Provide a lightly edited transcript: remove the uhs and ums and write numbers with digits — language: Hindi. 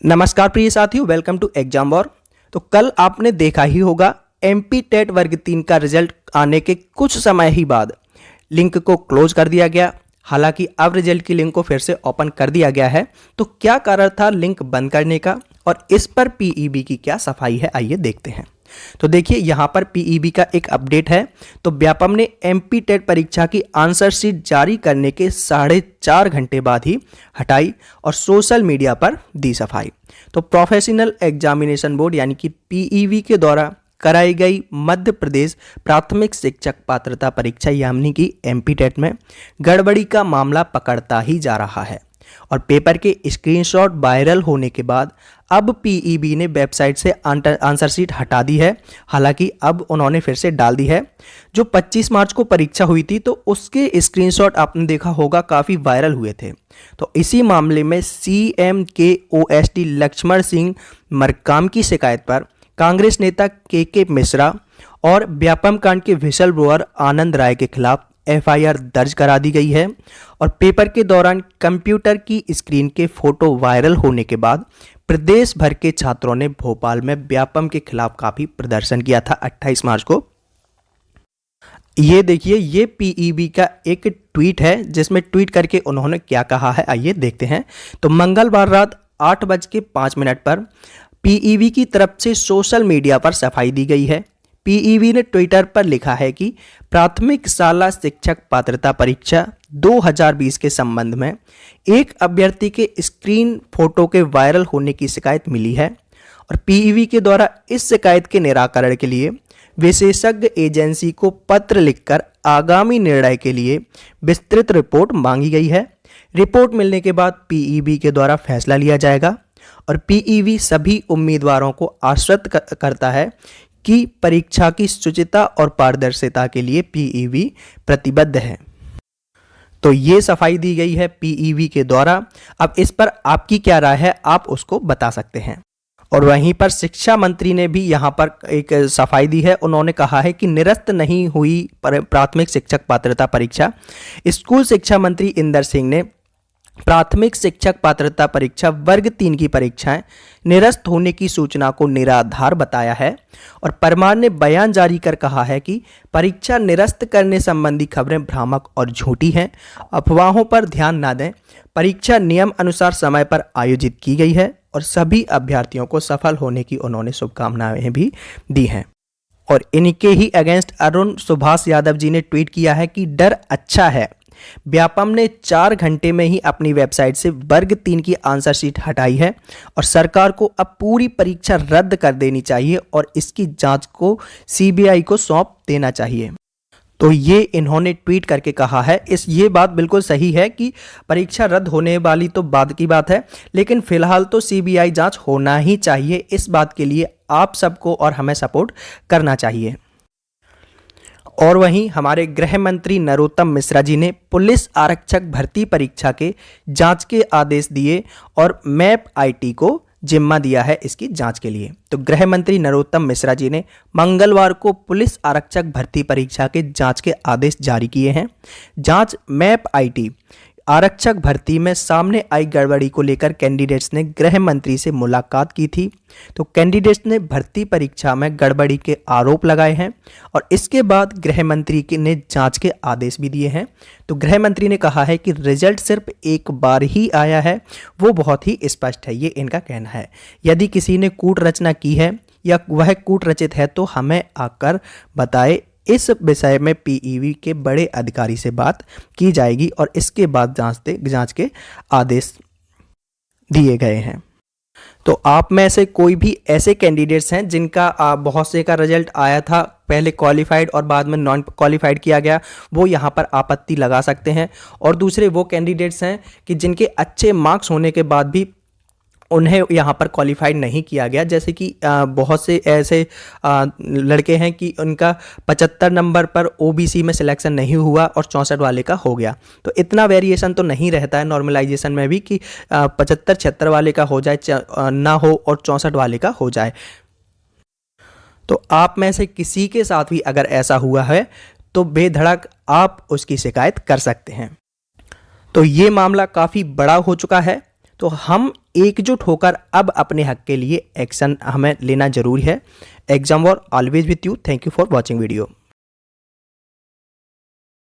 नमस्कार प्रिय साथियों, वेलकम टू एग्जाम वॉर। तो कल आपने देखा ही होगा एमपी टेट वर्ग 3 का रिजल्ट आने के कुछ समय ही बाद लिंक को क्लोज कर दिया गया। हालांकि अब रिजल्ट की लिंक को फिर से ओपन कर दिया गया है। तो क्या कारण था लिंक बंद करने का और इस पर पीईबी की क्या सफाई है, आइए देखते हैं। तो देखिए यहाँ पर पीईबी का एक अपडेट है। तो व्यापम ने एमपी टेट परीक्षा की आंसर शीट जारी करने के 4.5 घंटे बाद ही हटाई और सोशल मीडिया पर दी सफाई। तो प्रोफेशनल एग्जामिनेशन बोर्ड यानी कि पीईबी के द्वारा कराई गई मध्य प्रदेश प्राथमिक शिक्षक पात्रता परीक्षा यानी कि एमपी टेट में गड़बड़ी का मामला पकड़ता ही जा रहा है और पेपर के स्क्रीनशॉट वायरल होने के बाद अब पीईबी ने वेबसाइट से आंसर शीट हटा दी है। हालांकि अब उन्होंने फिर से डाल दी है। जो 25 मार्च को परीक्षा हुई थी तो उसके स्क्रीनशॉट आपने देखा होगा काफ़ी वायरल हुए थे। तो इसी मामले में CMKOST लक्ष्मण सिंह मरकाम की शिकायत पर कांग्रेस नेता के मिश्रा और व्यापम कांड के व्हिसल ब्लोअर आनंद राय के खिलाफ एफआईआर दर्ज करा दी गई है। और पेपर के दौरान कंप्यूटर की स्क्रीन के फोटो वायरल होने के बाद प्रदेश भर के छात्रों ने भोपाल में व्यापम के खिलाफ काफी प्रदर्शन किया था 28 मार्च को। ये देखिए, ये पीईबी का एक ट्वीट है जिसमें ट्वीट करके उन्होंने क्या कहा है, आइए देखते हैं। तो मंगलवार रात 8:05 पर पीईबी की तरफ से सोशल मीडिया पर सफाई दी गई है। पीईबी ने ट्विटर पर लिखा है कि प्राथमिक शाला शिक्षक पात्रता परीक्षा 2020 के संबंध में एक अभ्यर्थी के स्क्रीन फोटो के वायरल होने की शिकायत मिली है और पीईबी के द्वारा इस शिकायत के निराकरण के लिए विशेषज्ञ एजेंसी को पत्र लिखकर आगामी निर्णय के लिए विस्तृत रिपोर्ट मांगी गई है। रिपोर्ट मिलने के बाद पीईबी के द्वारा फैसला लिया जाएगा और पीईबी सभी उम्मीदवारों को आश्वस्त करता है कि परीक्षा की शुचिता और पारदर्शिता के लिए पीईबी प्रतिबद्ध है। तो ये सफाई दी गई है पीईबी के द्वारा। अब इस पर आपकी क्या राय है, आप उसको बता सकते हैं। और वहीं पर शिक्षा मंत्री ने भी यहाँ पर एक सफाई दी है। उन्होंने कहा है कि निरस्त नहीं हुई प्राथमिक शिक्षक पात्रता परीक्षा। स्कूल शिक्षा मंत्री इंदर सिंह ने प्राथमिक शिक्षक पात्रता परीक्षा वर्ग 3 की परीक्षाएं निरस्त होने की सूचना को निराधार बताया है और परमार ने बयान जारी कर कहा है कि परीक्षा निरस्त करने संबंधी खबरें भ्रामक और झूठी हैं। अफवाहों पर ध्यान न दें। परीक्षा नियम अनुसार समय पर आयोजित की गई है और सभी अभ्यर्थियों को सफल होने की उन्होंने शुभकामनाएं भी दी हैं। और इनके ही अगेंस्ट अरुण सुभाष यादव जी ने ट्वीट किया है कि डर अच्छा है। व्यापम ने 4 घंटे में ही अपनी वेबसाइट से वर्ग 3 की आंसर शीट हटाई है और सरकार को अब पूरी परीक्षा रद्द कर देनी चाहिए और इसकी जांच को सीबीआई को सौंप देना चाहिए। तो ये इन्होंने ट्वीट करके कहा है। ये बात बिल्कुल सही है कि परीक्षा रद्द होने वाली तो बाद की बात है, लेकिन फिलहाल तो सीबीआई जांच होना ही चाहिए। इस बात के लिए आप सबको और हमें सपोर्ट करना चाहिए। और वहीं हमारे गृह मंत्री नरोत्तम मिश्रा जी ने पुलिस आरक्षक भर्ती परीक्षा के जांच के आदेश दिए और मैप आईटी को जिम्मा दिया है इसकी जांच के लिए। तो गृह मंत्री नरोत्तम मिश्रा जी ने मंगलवार को पुलिस आरक्षक भर्ती परीक्षा के जांच के आदेश जारी किए हैं। जांच मैप आईटी आरक्षक भर्ती में सामने आई गड़बड़ी को लेकर कैंडिडेट्स ने गृह मंत्री से मुलाकात की थी। तो कैंडिडेट्स ने भर्ती परीक्षा में गड़बड़ी के आरोप लगाए हैं और इसके बाद गृह मंत्री ने जांच के आदेश भी दिए हैं। तो गृह मंत्री ने कहा है कि रिजल्ट सिर्फ एक बार ही आया है, वो बहुत ही स्पष्ट है, ये इनका कहना है। यदि किसी ने कूट रचना की है या वह कूट रचित है तो हमें आकर बताए। इस विषय में पीईबी के बड़े अधिकारी से बात की जाएगी और इसके बाद जांच के आदेश दिए गए हैं। तो आप में से कोई भी ऐसे कैंडिडेट्स हैं जिनका बहुत से का रिजल्ट आया था, पहले क्वालिफाइड और बाद में नॉन क्वालिफाइड किया गया, वो यहाँ पर आपत्ति लगा सकते हैं। और दूसरे वो कैंडिडेट्स हैं कि जिनके अच्छे मार्क्स होने के बाद भी उन्हें यहाँ पर क्वालिफाइड नहीं किया गया। जैसे कि बहुत से ऐसे लड़के हैं कि उनका 75 नंबर पर ओबीसी में सिलेक्शन नहीं हुआ और 64 वाले का हो गया। तो इतना वेरिएशन तो नहीं रहता है नॉर्मलाइजेशन में भी कि 75-76 वाले का हो जाए ना हो और 64 वाले का हो जाए। तो आप में से किसी के साथ भी अगर ऐसा हुआ है तो बेधड़क आप उसकी शिकायत कर सकते हैं। तो ये मामला काफ़ी बड़ा हो चुका है। तो हम एकजुट होकर अब अपने हक के लिए एक्शन हमें लेना जरूरी है। Exam war always with you. Thank you for watching video.